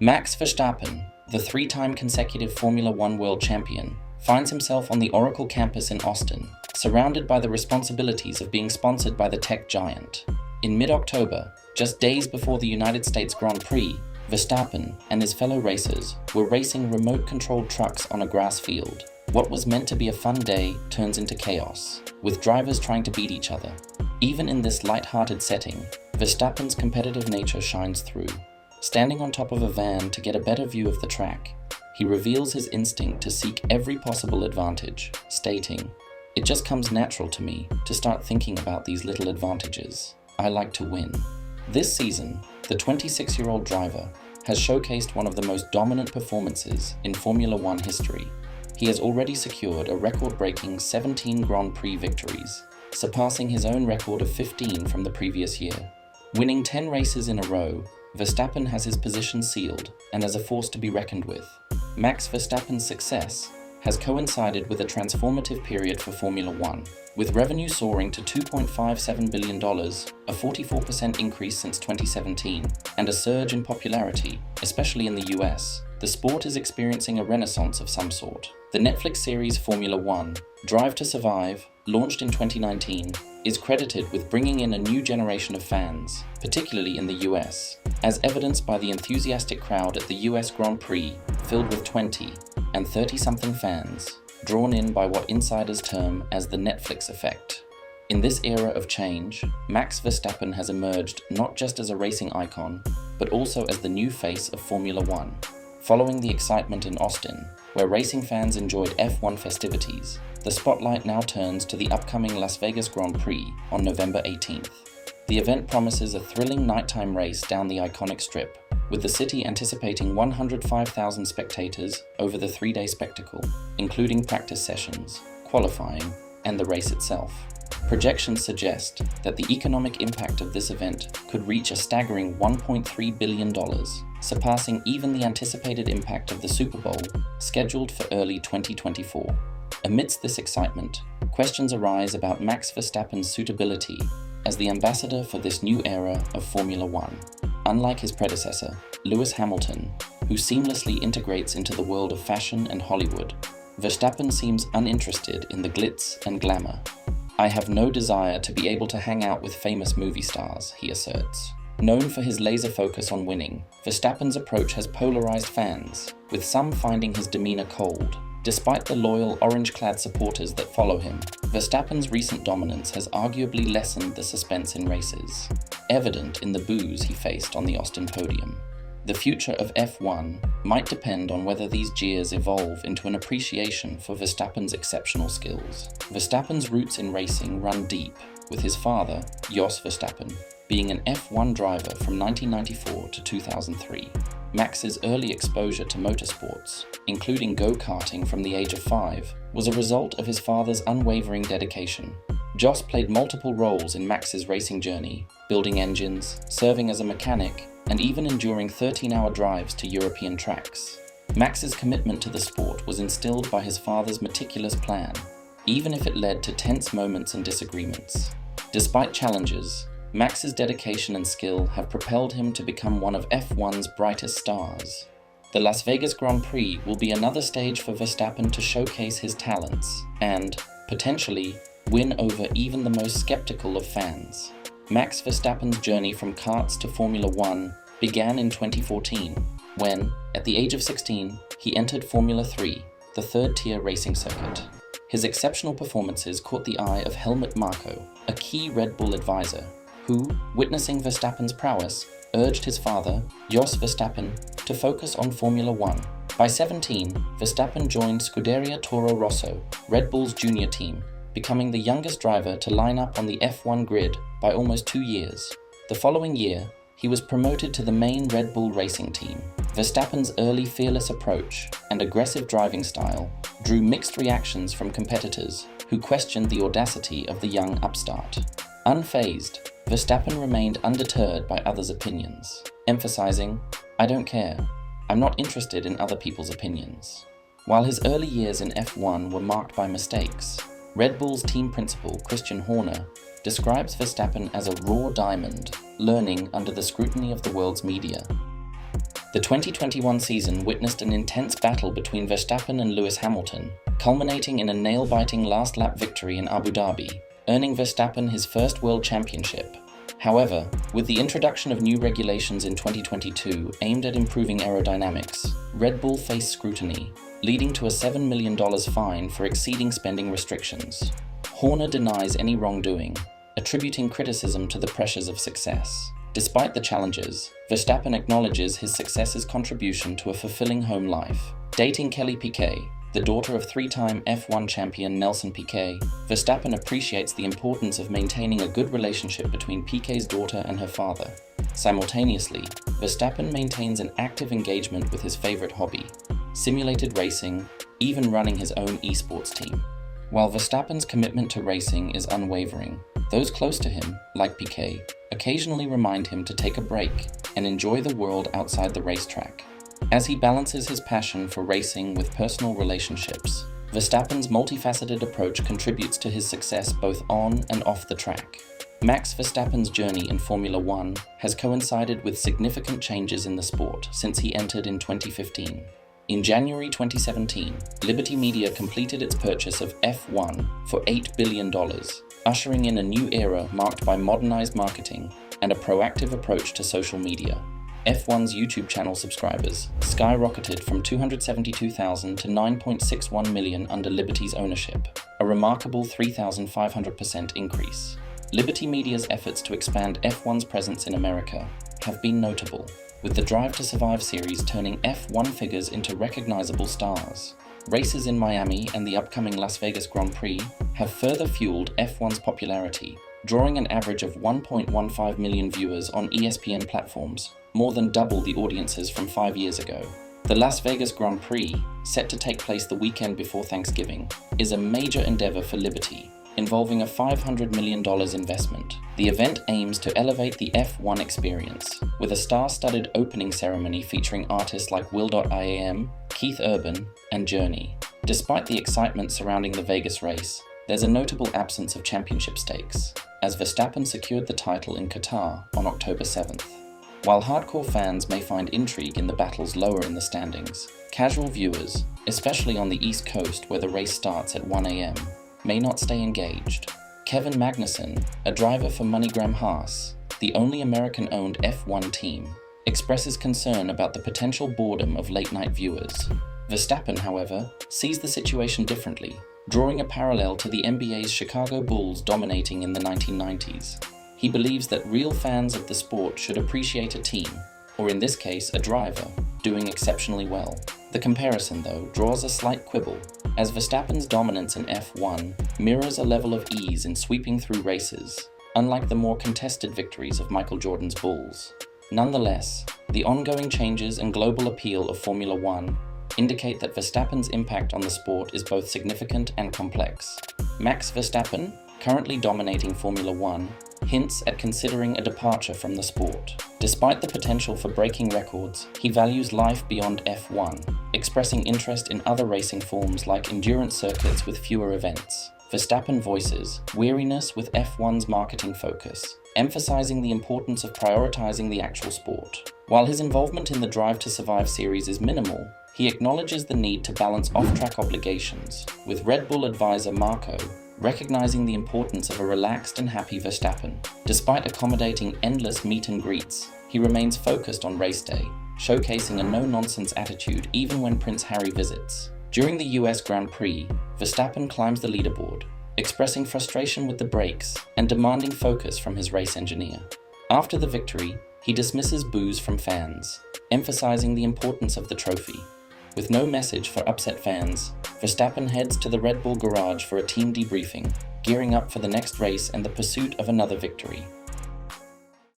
Max Verstappen, the three-time consecutive Formula One world champion, finds himself on the Oracle campus in Austin, surrounded by the responsibilities of being sponsored by the tech giant. In mid-October, just days before the United States Grand Prix, Verstappen and his fellow racers were racing remote-controlled trucks on a grass field. What was meant to be a fun day turns into chaos, with drivers trying to beat each other. Even in this light-hearted setting, Verstappen's competitive nature shines through. Standing on top of a van to get a better view of the track, he reveals his instinct to seek every possible advantage, stating, "It just comes natural to me to start thinking about these little advantages. I like to win." This season, the 26-year-old driver has showcased one of the most dominant performances in Formula One history. He has already secured a record-breaking 17 Grand Prix victories, surpassing his own record of 15 from the previous year. Winning 10 races in a row, Verstappen has his position sealed and is a force to be reckoned with. Max Verstappen's success has coincided with a transformative period for Formula One, with revenue soaring to $2.57 billion, a 44% increase since 2017, and a surge in popularity, especially in the US. The sport is experiencing a renaissance of some sort. The Netflix series Formula One, Drive to Survive, launched in 2019, is credited with bringing in a new generation of fans, particularly in the US, as evidenced by the enthusiastic crowd at the US Grand Prix, filled with 20 and 30-something fans, drawn in by what insiders term as the Netflix effect. In this era of change, Max Verstappen has emerged not just as a racing icon, but also as the new face of Formula One. Following the excitement in Austin, where racing fans enjoyed F1 festivities, the spotlight now turns to the upcoming Las Vegas Grand Prix on November 18th. The event promises a thrilling nighttime race down the iconic strip, with the city anticipating 105,000 spectators over the three-day spectacle, including practice sessions, qualifying, and the race itself. Projections suggest that the economic impact of this event could reach a staggering $1.3 billion, surpassing even the anticipated impact of the Super Bowl, scheduled for early 2024. Amidst this excitement, questions arise about Max Verstappen's suitability as the ambassador for this new era of Formula One. Unlike his predecessor, Lewis Hamilton, who seamlessly integrates into the world of fashion and Hollywood, Verstappen seems uninterested in the glitz and glamour. "I have no desire to be able to hang out with famous movie stars," he asserts. Known for his laser focus on winning, Verstappen's approach has polarized fans, with some finding his demeanor cold. Despite the loyal orange-clad supporters that follow him, Verstappen's recent dominance has arguably lessened the suspense in races, evident in the boos he faced on the Austin podium. The future of F1 might depend on whether these jeers evolve into an appreciation for Verstappen's exceptional skills. Verstappen's roots in racing run deep, with his father, Jos Verstappen, being an F1 driver from 1994 to 2003. Max's early exposure to motorsports, including go-karting from the age of 5, was a result of his father's unwavering dedication. Jos played multiple roles in Max's racing journey, building engines, serving as a mechanic, and even enduring 13-hour drives to European tracks. Max's commitment to the sport was instilled by his father's meticulous plan, even if it led to tense moments and disagreements. Despite challenges, Max's dedication and skill have propelled him to become one of F1's brightest stars. The Las Vegas Grand Prix will be another stage for Verstappen to showcase his talents and, potentially, win over even the most skeptical of fans. Max Verstappen's journey from karts to Formula One began in 2014, when, at the age of 16, he entered Formula 3, the third-tier racing circuit. His exceptional performances caught the eye of Helmut Marko, a key Red Bull advisor, who, witnessing Verstappen's prowess, urged his father, Jos Verstappen, to focus on Formula One. By 17, Verstappen joined Scuderia Toro Rosso, Red Bull's junior team, becoming the youngest driver to line up on the F1 grid by almost 2 years. The following year, he was promoted to the main Red Bull racing team. Verstappen's early fearless approach and aggressive driving style drew mixed reactions from competitors who questioned the audacity of the young upstart. Unfazed, Verstappen remained undeterred by others' opinions, emphasizing, "I don't care. I'm not interested in other people's opinions." While his early years in F1 were marked by mistakes, Red Bull's team principal Christian Horner describes Verstappen as a raw diamond, learning under the scrutiny of the world's media. The 2021 season witnessed an intense battle between Verstappen and Lewis Hamilton, culminating in a nail-biting last-lap victory in Abu Dhabi, earning Verstappen his first World Championship. However, with the introduction of new regulations in 2022 aimed at improving aerodynamics, Red Bull faced scrutiny, leading to a $7 million fine for exceeding spending restrictions. Horner denies any wrongdoing, attributing criticism to the pressures of success. Despite the challenges, Verstappen acknowledges his success's contribution to a fulfilling home life. Dating Kelly Piquet, the daughter of three-time F1 champion Nelson Piquet, Verstappen appreciates the importance of maintaining a good relationship between Piquet's daughter and her father. Simultaneously, Verstappen maintains an active engagement with his favorite hobby, simulated racing, even running his own esports team. While Verstappen's commitment to racing is unwavering, those close to him, like Piquet, occasionally remind him to take a break and enjoy the world outside the racetrack. As he balances his passion for racing with personal relationships, Verstappen's multifaceted approach contributes to his success both on and off the track. Max Verstappen's journey in Formula One has coincided with significant changes in the sport since he entered in 2015. In January 2017, Liberty Media completed its purchase of F1 for $8 billion, ushering in a new era marked by modernized marketing and a proactive approach to social media. F1's YouTube channel subscribers skyrocketed from 272,000 to 9.61 million under Liberty's ownership, a remarkable 3,500% increase. Liberty Media's efforts to expand F1's presence in America have been notable, with the Drive to Survive series turning F1 figures into recognizable stars. Races in Miami and the upcoming Las Vegas Grand Prix have further fueled F1's popularity, drawing an average of 1.15 million viewers on ESPN platforms, more than double the audiences from 5 years ago. The Las Vegas Grand Prix, set to take place the weekend before Thanksgiving, is a major endeavor for Liberty, involving a $500 million investment. The event aims to elevate the F1 experience, with a star-studded opening ceremony featuring artists like Will.i.am, Keith Urban, and Journey. Despite the excitement surrounding the Vegas race, there's a notable absence of championship stakes, as Verstappen secured the title in Qatar on October 7th. While hardcore fans may find intrigue in the battles lower in the standings, casual viewers, especially on the East Coast where the race starts at 1 a.m., may not stay engaged. Kevin Magnussen, a driver for MoneyGram Haas, the only American-owned F1 team, expresses concern about the potential boredom of late-night viewers. Verstappen, however, sees the situation differently, drawing a parallel to the NBA's Chicago Bulls dominating in the 1990s. He believes that real fans of the sport should appreciate a team, or in this case a driver, doing exceptionally well. The comparison, though, draws a slight quibble, as Verstappen's dominance in F1 mirrors a level of ease in sweeping through races, unlike the more contested victories of Michael Jordan's Bulls. Nonetheless, the ongoing changes and global appeal of Formula One indicate that Verstappen's impact on the sport is both significant and complex. Max Verstappen, currently dominating Formula One, hints at considering a departure from the sport. Despite the potential for breaking records, he values life beyond F1, expressing interest in other racing forms like endurance circuits with fewer events. Verstappen voices weariness with F1's marketing focus, emphasizing the importance of prioritizing the actual sport. While his involvement in the Drive to Survive series is minimal, he acknowledges the need to balance off-track obligations, with Red Bull advisor Marco recognizing the importance of a relaxed and happy Verstappen. Despite accommodating endless meet and greets, he remains focused on race day, showcasing a no-nonsense attitude even when Prince Harry visits. During the US Grand Prix, Verstappen climbs the leaderboard, expressing frustration with the brakes and demanding focus from his race engineer. After the victory, he dismisses boos from fans, emphasizing the importance of the trophy. With no message for upset fans, Verstappen heads to the Red Bull garage for a team debriefing, gearing up for the next race and the pursuit of another victory.